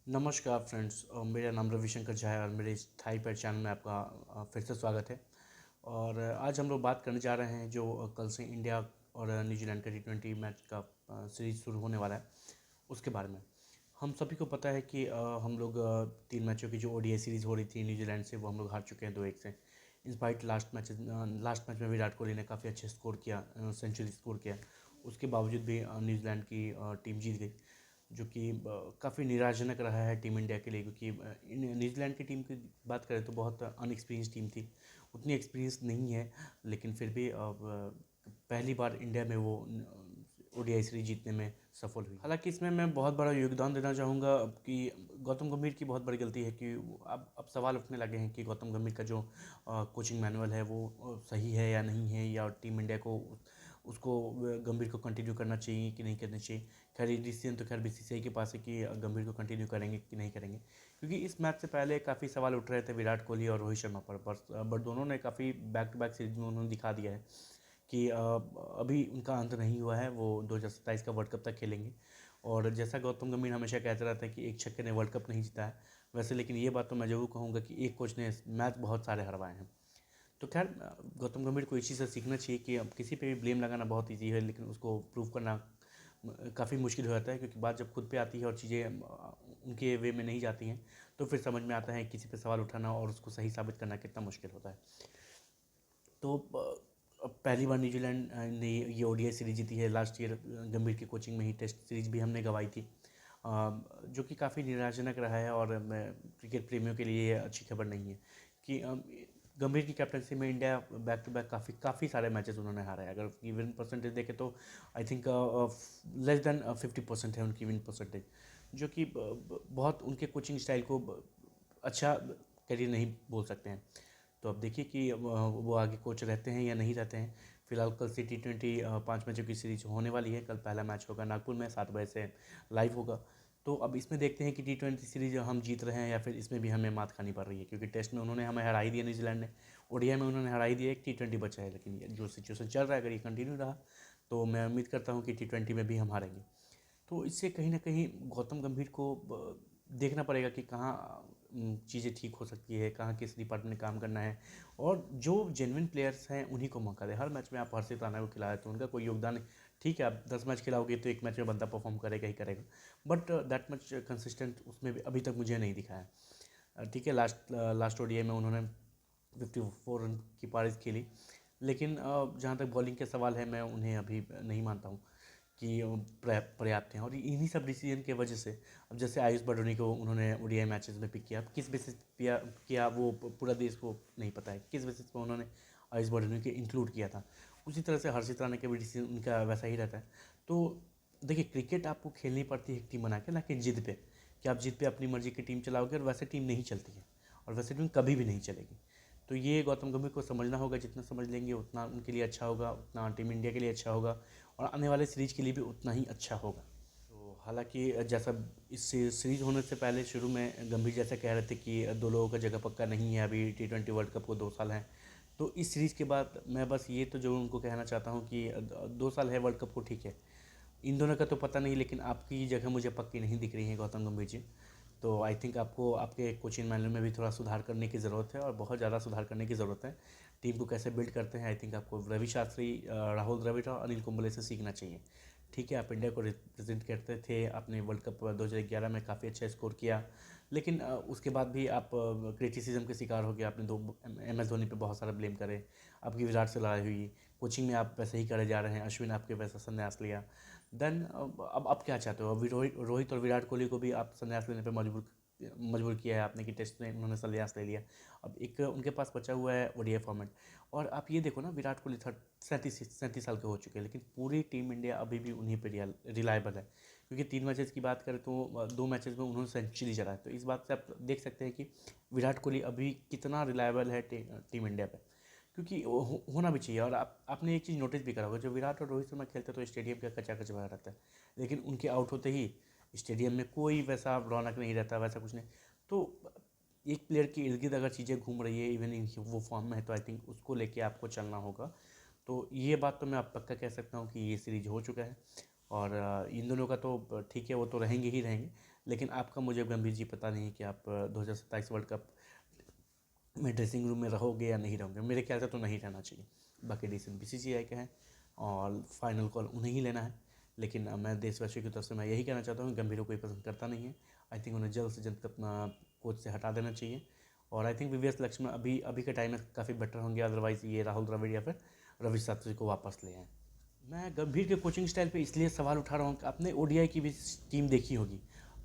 नमस्कार फ्रेंड्स, मेरा नाम रविशंकर झा है और मेरे इस थाई पैड चैनल में आपका फिर से स्वागत है। और आज हम लोग बात करने जा रहे हैं जो कल से इंडिया और न्यूजीलैंड का T20 मैच का सीरीज़ शुरू होने वाला है, उसके बारे में। हम सभी को पता है कि हम लोग 3 मैचों की जो ODI सीरीज़ हो रही थी न्यूजीलैंड से, वो हम लोग हार चुके हैं 2-1 से। इंस्पाइट लास्ट मैच में विराट कोहली ने काफ़ी अच्छे स्कोर किया, सेंचुरी स्कोर किया। उसके बावजूद भी न्यूजीलैंड की टीम जीत गई, जो कि काफ़ी निराशाजनक रहा है टीम इंडिया के लिए, क्योंकि न्यूजीलैंड की टीम की बात करें तो बहुत अनएक्सपीरियंस टीम थी, उतनी एक्सपीरियंस नहीं है। लेकिन फिर भी अब पहली बार इंडिया में वो ODI सीरीज जीतने में सफल हुई। हालांकि इसमें मैं बहुत बड़ा योगदान देना चाहूँगा कि गौतम गंभीर की बहुत बड़ी गलती है कि अब सवाल उठने लगे हैं कि गौतम गंभीर का जो कोचिंग मैनुअल है वो सही है या नहीं है, या टीम इंडिया को उसको गंभीर को कंटिन्यू करना चाहिए कि नहीं करना चाहिए। खैर ये डिसीजन तो खैर BCCI के पास है कि गंभीर को कंटिन्यू करेंगे कि नहीं करेंगे, क्योंकि इस मैच से पहले काफ़ी सवाल उठ रहे थे विराट कोहली और रोहित शर्मा पर, बट दोनों ने काफ़ी बैक टू बैक सीरीज में उन्होंने दिखा दिया है कि अभी उनका अंत नहीं हुआ है, वो 2027 का वर्ल्ड कप तक खेलेंगे। और जैसा गौतम गंभीर हमेशा कहते रहता है कि एक छक्के ने वर्ल्ड कप नहीं जीता है, वैसे लेकिन ये बात तो मैं ज़रूर कहूँगा कि एक कोच ने मैच बहुत सारे हरवाए हैं। तो खैर गौतम गंभीर को इस चीज़ से सीखना चाहिए कि अब किसी पे भी ब्लेम लगाना बहुत ईजी है, लेकिन उसको प्रूव करना काफ़ी मुश्किल हो जाता है, क्योंकि बात जब खुद पे आती है और चीज़ें उनके वे में नहीं जाती हैं, तो फिर समझ में आता है किसी पे सवाल उठाना और उसको सही साबित करना कितना मुश्किल होता है। तो अब पहली बार न्यूजीलैंड ने ये ODI सीरीज जीती है। लास्ट ईयर गंभीर की कोचिंग में ही टेस्ट सीरीज भी हमने गंवाई थी, जो कि काफ़ी निराशाजनक रहा है। और क्रिकेट प्रेमियों के लिए ये अच्छी खबर नहीं है कि गंभीर की कैप्टनसी में इंडिया बैक टू बैक काफ़ी सारे मैचेस उन्होंने हारा है। अगर उनकी विन परसेंटेज देखें तो आई थिंक लेस देन 50% है उनकी विन परसेंटेज, जो कि बहुत उनके कोचिंग स्टाइल को अच्छा करियर नहीं बोल सकते हैं। तो अब देखिए कि वो आगे कोच रहते हैं या नहीं रहते हैं। फिलहाल कल से T20 5 मैचों की सीरीज होने वाली है। कल पहला मैच होगा नागपुर में, 7 बजे से लाइव होगा। तो अब इसमें देखते हैं कि T20 सीरीज हम जीत रहे हैं या फिर इसमें भी हमें मात खानी पड़ रही है, क्योंकि टेस्ट में उन्होंने हमें हरा ही दिया न्यूजीलैंड ने, ODI में उन्होंने हरा ही दिया, एक T20 बचा है। लेकिन ये जो सिचुएशन चल रहा है, अगर ये कंटिन्यू रहा तो मैं उम्मीद करता हूँ कि T20 में भी हम हारेंगे। तो इससे कहीं ना कहीं गौतम गंभीर को देखना पड़ेगा कि कहाँ चीज़ें ठीक हो सकती है, कहाँ किस डिपार्टमेंट में काम करना है, और जो जेन्युइन प्लेयर्स हैं उन्हीं को मौका दे। हर मैच में आप हर्षित राणा को खिलाए तो उनका कोई योगदान नहीं। ठीक है, आप 10 मैच खिलाओगे तो एक मैच में बंदा परफॉर्म करेगा ही करेगा, बट दैट मच कंसिस्टेंट उसमें भी अभी तक मुझे नहीं दिखा है। ठीक है, लास्ट ODI में उन्होंने 54 रन की पारी खेली, लेकिन जहाँ तक बॉलिंग के सवाल है, मैं उन्हें अभी नहीं मानता हूँ कि पर्याप्त हैं। और इन्हीं सब डिसीजन की वजह से अब जैसे आयुष बडोनी को उन्होंने ODI मैचेस में पिक किया, अब किस बेसिस पे किया वो पूरा देश को नहीं पता है, किस बेसिस पे उन्होंने आयुष बडोनी को इंक्लूड किया था। उसी तरह से हर्षित राणा का भी डिसीजन उनका वैसा ही रहता है। तो देखिए, क्रिकेट आपको खेलनी पड़ती है एक टीम बना के, ना कि जिद पे, कि आप जिद पे अपनी मर्जी की टीम चलाओगे, और वैसे टीम नहीं चलती है, और वैसे टीम कभी भी नहीं चलेगी। तो ये गौतम गंभीर को समझना होगा, जितना समझ लेंगे उतना उनके लिए अच्छा होगा, उतना टीम इंडिया के लिए अच्छा होगा, और आने वाले सीरीज के लिए भी उतना ही अच्छा होगा। तो हालांकि जैसा इस सीरीज होने से पहले शुरू में गंभीर जैसा कह रहे थे कि दो लोगों का जगह पक्का नहीं है, अभी T20 वर्ल्ड कप को 2 साल हैं। तो इस सीरीज़ के बाद मैं बस ये तो जरूर उनको कहना चाहता हूँ कि 2 साल है वर्ल्ड कप को, ठीक है, इन दोनों का तो पता नहीं, लेकिन आपकी जगह मुझे पक्की नहीं दिख रही है गौतम गंभीर जी। तो आई थिंक आपको आपके कोचिंग मैनुअल में भी थोड़ा सुधार करने की ज़रूरत है, और बहुत ज़्यादा सुधार करने की ज़रूरत है। टीम को कैसे बिल्ड करते हैं, आई थिंक आपको रवि शास्त्री, राहुल द्रविड़ और अनिल कुंबले से सीखना चाहिए। ठीक है, आप इंडिया को रिप्रेजेंट करते थे, आपने वर्ल्ड कप 2011 में काफ़ी अच्छा स्कोर किया, लेकिन उसके बाद भी आप क्रिटिसिज्म के शिकार हो गए। आपने दो MS धोनी पे बहुत सारा ब्लेम करे, आपकी विराट से लड़ाई हुई, कोचिंग में आप वैसे ही करे जा रहे हैं, अश्विन आपके वैसा संन्यास लिया। देन अब क्या चाहते हो? अभी रोहित और विराट कोहली को भी आप संन्यास लेने पे मजबूर किया है आपने, कि टेस्ट में उन्होंने संन्यास ले लिया। अब एक उनके पास बचा हुआ है ODI फॉर्मेट। और आप ये देखो ना, विराट कोहली 37 साल के हो चुके हैं, लेकिन पूरी टीम इंडिया अभी भी उन्हीं पर रिलायबल है, क्योंकि 3 मैचेस की बात करें तो 2 मैचेस में उन्होंने सेंचुरी चला है। तो इस बात से आप देख सकते हैं कि विराट कोहली अभी कितना रिलायबल है टीम इंडिया पे, क्योंकि होना भी चाहिए। और आपने एक चीज़ नोटिस भी करा होगा, जब विराट और रोहित शर्मा खेलते तो स्टेडियम का कचा भरा रहता है, लेकिन उनके आउट होते ही स्टेडियम में कोई वैसा रौनक नहीं रहता, वैसा कुछ नहीं। तो एक प्लेयर के इर्द गिर्द अगर चीज़ें घूम रही है, इवन इन वो फॉर्म में है, तो आई थिंक उसको लेके आपको चलना होगा। तो ये बात तो मैं आप पक्का कह सकता हूँ कि ये सीरीज हो चुका है। और इन दोनों का तो ठीक है, वो तो रहेंगे ही रहेंगे, लेकिन आपका मुझे गंभीर जी पता नहीं कि आप 2027 वर्ल्ड कप में ड्रेसिंग रूम में रहोगे या नहीं रहोगे। मेरे ख्याल से तो नहीं रहना चाहिए। बाकी डिसीजन बीसीसीआई के हैं और फाइनल कॉल उन्हें ही लेना है। लेकिन मैं देशवासियों की तरफ से मैं यही कहना चाहता हूँ कि गंभीर को कोई पसंद करता नहीं है। आई थिंक उन्हें जल्द से जल्द अपना कोच से हटा देना चाहिए। और आई थिंक वीवीएस लक्ष्मण अभी अभी के टाइम में काफ़ी बेटर होंगे। अदरवाइज़ ये राहुल द्रविड़ या फिर रवि शास्त्री को वापस ले आए। मैं गंभीर के कोचिंग स्टाइल पे इसलिए सवाल उठा रहा हूँ कि आपने ओडीआई की भी टीम देखी होगी।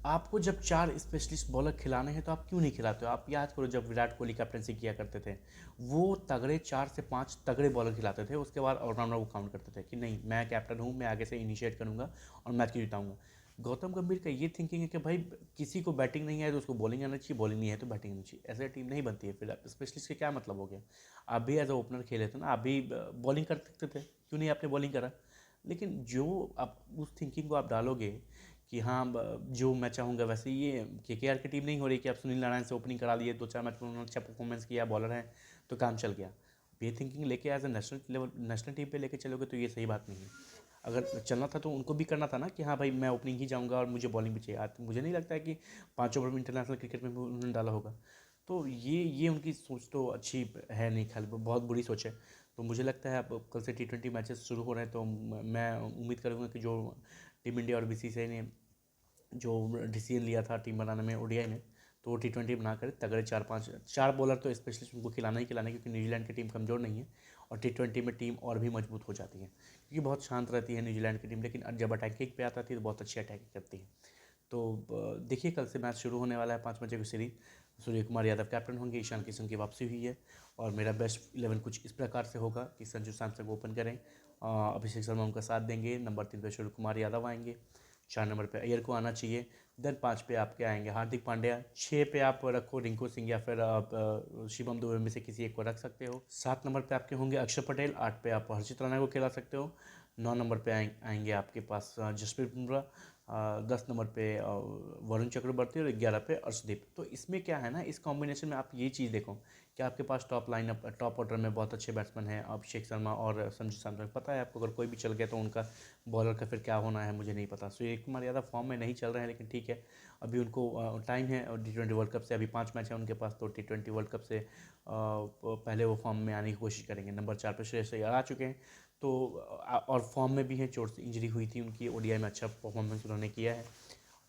आपको जब 4 स्पेशलिस्ट बॉलर खिलाने हैं तो आप क्यों नहीं खिलाते हो? आप याद करो जब विराट कोहली कैप्टनसी किया करते थे, वो तगड़े 4 से 5 तगड़े बॉलर खिलाते थे। उसके बाद ऑलराउंडर को काउंट करते थे कि नहीं, मैं कैप्टन हूँ, मैं आगे से इनिशिएट करूँगा और मैच को जिताऊँगा। गौतम गंभीर का ये थिंकिंग है कि भाई किसी को बैटिंग नहीं आए तो उसको बॉलिंग आना चाहिए, बॉलिंग नहीं है तो बैटिंग आनी चाहिए। ऐसे टीम नहीं बनती है। फिर आप स्पेशलिस्ट के क्या मतलब हो गया? आप भी एज अ ओपनर खेले थे ना, आप भी बॉलिंग कर सकते थे, क्यों नहीं आपने बॉलिंग करा? लेकिन जो आप उस थिंकिंग को आप डालोगे कि हाँ जो मैं चाहूँगा वैसे, ये केकेआर की टीम नहीं हो रही कि आप सुनील नारायण से ओपनिंग करा लिए, 2-4 मैच में उन्होंने अच्छा परफॉर्मेंस किया, बॉलर हैं तो काम चल गया। ये थिंकिंग लेके as a national level, national team पे लेके चलोगे तो ये सही बात नहीं है। अगर चलना था तो उनको भी करना था ना कि हाँ भाई मैं ओपनिंग ही जाऊँगा और मुझे बॉलिंग भी चाहिए। आज मुझे नहीं लगता है कि 5 ओवर में इंटरनेशनल क्रिकेट में भी उन्होंने डाला होगा। तो ये उनकी सोच तो अच्छी है नहीं, ख्याल बहुत बुरी सोच है। तो मुझे लगता है अब कल से T20 मैचेस शुरू हो रहे हैं तो मैं उम्मीद करूँगा कि जो टीम इंडिया और बीसीसीआई ने जो डिसीजन लिया था टीम बनाने में ओडीआई में, तो वो T20 बना कर तगड़े 4 बॉलर तो स्पेशलिस्ट उनको खिलाना ही खिलाना है, क्योंकि न्यूजीलैंड की टीम कमज़ोर नहीं है और T20 में टीम और भी मजबूत हो जाती है, क्योंकि बहुत शांत रहती है न्यूजीलैंड की टीम, लेकिन जब अटैकिंग पे आती है तो बहुत अच्छी अटैकिंग करती है। तो देखिए कल से मैच शुरू होने वाला है 5 बजे की सीरीज। सूर्य कुमार यादव कैप्टन होंगे, ईशान किशन की वापसी हुई है और मेरा बेस्ट 11 कुछ इस प्रकार से होगा कि संजू सैमसन ओपन करें, अभिषेक शर्मा उनका साथ देंगे, नंबर 3 पे सूर्य कुमार यादव आएंगे, 4 नंबर पे अय्यर को आना चाहिए, देन 5 पे आपके आएंगे हार्दिक पांड्या, 6 पे आप रखो रिंकू सिंह या फिर आप शिवम दुबे में से किसी एक को रख सकते हो, 7 नंबर पे आपके होंगे अक्षर पटेल, 8 पे आप हर्षित राणा को खिला सकते हो, 9 नंबर पे आएंगे आपके पास जसप्रीत बुमराह, 10 नंबर पे वरुण चक्रवर्ती और 11 पे अर्शदीप। तो इसमें क्या है ना, इस कॉम्बिनेशन में आप ये चीज़ देखो कि आपके पास टॉप लाइनअप, टॉप ऑर्डर में बहुत अच्छे बैट्समैन हैं, अभिषेक शर्मा और संजू सैमसन। पता है आपको अगर कोई भी चल गया तो उनका बॉलर का फिर क्या होना है मुझे नहीं पता। सूर्य कुमार यादव फॉर्म में नहीं चल रहे हैं, लेकिन ठीक है, अभी उनको टाइम है और T20 वर्ल्ड कप से अभी 5 मैच है उनके पास, तो T20 वर्ल्ड कप से पहले वो फॉर्म में आने की कोशिश करेंगे। नंबर 4 पे श्रेयस अय्यर आ चुके हैं तो और फॉर्म में भी हैं, चोट से इंजरी हुई थी उनकी, ओडीआई में अच्छा परफॉर्मेंस उन्होंने किया है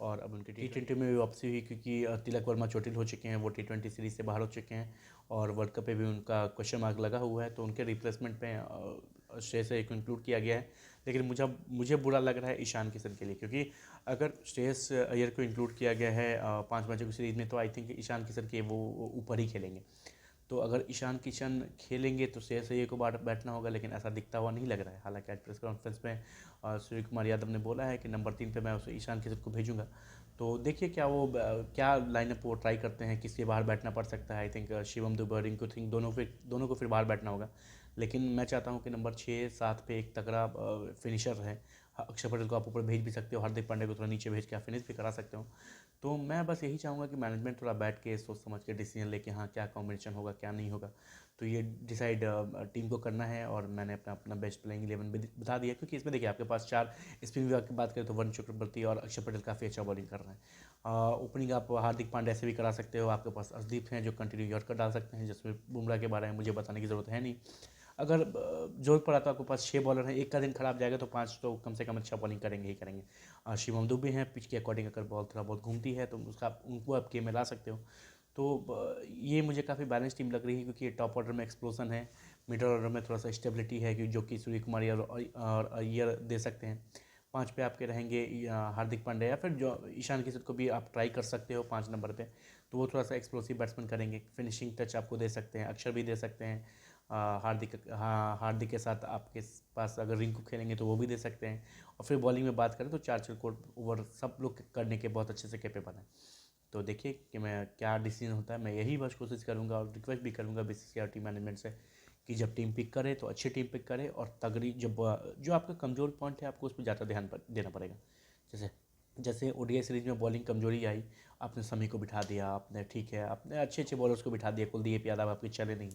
और अब उनकी T20 में भी वापसी हुई, क्योंकि तिलक वर्मा चोटिल हो चुके हैं, वो T20 सीरीज़ से बाहर हो चुके हैं और वर्ल्ड कप पे भी उनका क्वेश्चन मार्क लगा हुआ है, तो उनके रिप्लेसमेंट पे श्रेयस अय्यर को इंक्लूड किया गया है। लेकिन मुझे बुरा लग रहा है ईशान किशन के लिए, क्योंकि अगर श्रेयस अय्यर को इंक्लूड किया गया है 5 मैचों की सीरीज़ में, तो आई थिंक ईशान किशन के वो ऊपर ही खेलेंगे। तो अगर ईशान किशन खेलेंगे तो श्रेयस अय्यर को बैठना होगा, लेकिन ऐसा दिखता हुआ नहीं लग रहा है। हालांकि आज प्रेस कॉन्फ्रेंस में सूर्य कुमार यादव ने बोला है कि नंबर 3 पे मैं उसे ईशान किशन को भेजूंगा। तो देखिए क्या लाइनअप वो ट्राई करते हैं, किसके बाहर बैठना पड़ सकता है। आई थिंक शिवम दुबे, रिंकू सिंह दोनों को फिर बाहर बैठना होगा, लेकिन मैं चाहता हूँ कि नंबर 6-7 पे एक तगड़ा फिनिशर है। अक्षर पटेल को आप ऊपर भेज भी सकते हो, हार्दिक पांड्या को थोड़ा नीचे भेज के आप फिनिश भी करा सकते हो। तो मैं बस यही चाहूँगा कि मैनेजमेंट थोड़ा बैठ के सोच समझ के डिसीजन लेके, हाँ क्या कॉम्बिनेशन होगा क्या नहीं होगा, तो ये डिसाइड टीम को करना है। और मैंने अपना अपना बेस्ट प्लेइंग 11 बता दिया, क्योंकि इसमें देखिए आपके पास 4 स्पिन विभाग की बात करें तो वरुण चक्रवर्ती और अक्षर पटेल काफ़ी अच्छा बॉलिंग कर रहे हैं। ओपनिंग आप हार्दिक पांड्या से भी करा सकते हो, आपके पास अर्शदीप हैं जो कंटिन्यू यॉर्कर डाल सकते हैं, जिसमें बुमराह के बारे में मुझे बताने की ज़रूरत है नहीं। अगर ज़रूरत पड़ा तो आपके पास 6 बॉलर हैं, एक का दिन खराब जाएगा तो 5 तो कम से कम अच्छा बॉलिंग करेंगे ही करेंगे। शिवम दुबे हैं, पिच के अकॉर्डिंग अगर बॉल थोड़ा बहुत घूमती है तो उनको आप गेम में ला सकते हो। तो ये मुझे काफ़ी बैलेंस टीम लग रही है, क्योंकि टॉप ऑर्डर में एक्सप्लोजन है, मिडल ऑर्डर में थोड़ा सा स्टेबिलिटी है कि जो कि सूर्य कुमार और अय्यर दे सकते हैं। 5 पे आपके रहेंगे हार्दिक पांड्या, या फिर जो ईशान किशन को भी आप ट्राई कर सकते हो 5 नंबर पे, तो वो थोड़ा सा एक्सप्लोसिव बैट्समैन करेंगे, फिनिशिंग टच आपको दे सकते हैं, अक्षर भी दे सकते हैं। हार्दिक के साथ आपके पास अगर रिंकू खेलेंगे तो वो भी दे सकते हैं। और फिर बॉलिंग में बात करें तो 4 ओवर सब लोग करने के बहुत अच्छे से कैपेबल हैं। तो देखिए कि मैं क्या डिसीजन होता है, मैं यही बस कोशिश करूँगा और रिक्वेस्ट भी करूँगा बीसीसीआई टीम मैनेजमेंट से कि जब टीम पिक करे तो अच्छी टीम पिक करे, और तगड़ी जब जो आपका कमज़ोर पॉइंट है आपको उस पर ज़्यादा ध्यान देना पड़ेगा। जैसे जैसे ओडीआई सीरीज में बॉलिंग कमजोरी आई, आपने समी को बिठा दिया, आपने ठीक है आपने अच्छे अच्छे बॉलर्स को बिठा दिया, कुलदीप यादव आपके चले नहीं,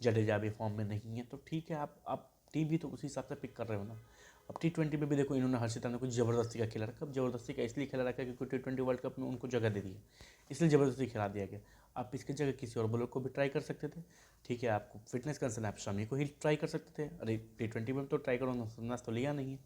जडेजा भी फॉर्म में नहीं है, तो ठीक है आप टीम भी तो उसी हिसाब से पिक कर रहे हो ना। अब T20 में भी देखो इन्होंने हर्षित राणा को ज़बरदस्ती का खेला रखा। अब ज़बरदस्ती का इसलिए खेला रखा क्योंकि T20 वर्ल्ड कप में उनको जगह दे दी है, इसलिए ज़बरदस्ती खिला दिया गया। आप इसकी जगह किसी और बॉलर को भी ट्राई कर सकते थे, ठीक है, आपको फिटनेस कंसर्न है, आप शमी को ही ट्राई कर सकते थे। अरे T20 में तो ट्राई करो, संन्यास तो लिया नहीं है।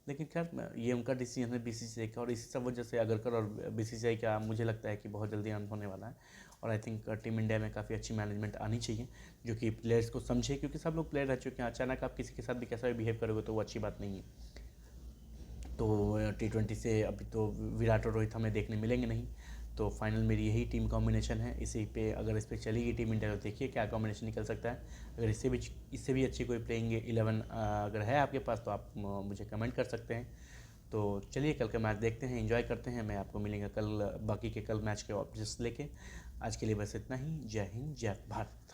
लेकिन खैर ये उनका डिसीजन है BCCI का, और इसी सब वजह से अगरकर और BCCI का मुझे लगता है कि बहुत जल्दी अंत होने वाला है। और आई थिंक टीम इंडिया में काफ़ी अच्छी मैनेजमेंट आनी चाहिए जो कि प्लेयर्स को समझे, क्योंकि सब लोग प्लेयर रह चुके हैं। अचानक आप किसी के साथ भी कैसा भी बिहेव करोगे तो वो अच्छी बात नहीं है। तो T20 से अभी तो विराट और रोहित हमें देखने मिलेंगे नहीं, तो फाइनल मेरी यही टीम कॉम्बिनेशन है। इसी पे अगर इस पे चलेगी टीम इंडिया तो देखिए क्या कॉम्बिनेशन निकल सकता है। अगर इससे भी अच्छी कोई प्लेइंग 11 अगर है आपके पास तो आप मुझे कमेंट कर सकते हैं। तो चलिए कल का मैच देखते हैं, एंजॉय करते हैं। मैं आपको मिलेंगे कल बाकी के कल मैच के ऑब्जेक्ट्स लेके। आज के लिए बस इतना ही। जय हिंद, जय भारत।